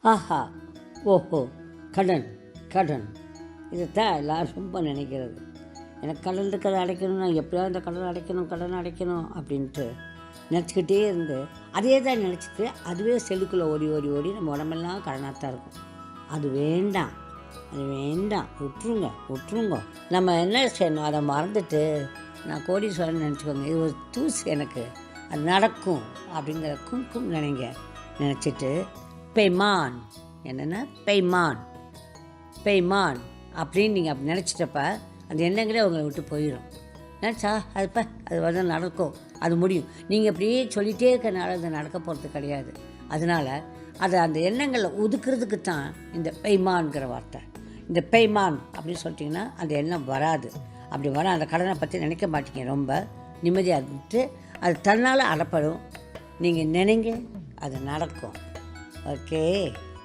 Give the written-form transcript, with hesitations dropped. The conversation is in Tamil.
ஆஹா, ஓஹோ, கடன் கடன் இதைத்தான் எல்லோரும் ரொம்ப நினைக்கிறது. எனக்கு கடன் இருக்கிறத அடைக்கணும், நான் எப்படியாவது இந்த கடன் அடைக்கணும் அப்படின்ட்டு நினச்சிக்கிட்டே இருந்து அதே தான் நினச்சிட்டு அதுவே செல்லுக்குள்ளே ஓடி ஓடி ஓடி நம்ம உடம்பெல்லாம் கடனாக தான் இருக்கும். அது வேண்டாம், அது வேண்டாம், விட்டுருங்க. நம்ம என்ன செய்யணும், அதை மறந்துட்டு நான் கோடீஸ்வரன் நினச்சிக்கோங்க, இது ஒரு தூசு, எனக்கு அது நடக்கும் அப்படிங்கிற கும்கும் நினச்சிட்டு பெய்மான், என்னென்னா பெய்மான் அப்படின்னு நீங்கள் அப்படி நினச்சிட்டப்ப அந்த எண்ணங்களே உங்களை விட்டு போயிடும். நினச்சா அது நடக்கும், அது முடியும். நீங்கள் அப்படியே சொல்லிகிட்டே இருக்கிறனால அது நடக்க போகிறது கிடையாது. அதனால் அந்த எண்ணங்களை ஒதுக்குறதுக்கு தான் இந்த பெய்மான்கிற வார்த்தை. இந்த பெய்மான் அப்படின்னு சொல்லிட்டிங்கன்னா அந்த எண்ணம் வராது. அப்படி வர அந்த கடனை பற்றி நினைக்க மாட்டீங்க. ரொம்ப நிம்மதியாக இருந்துட்டு அது தன்னால் அடப்படும். நீங்கள் நினைங்க, அது நடக்கும். ஓகே.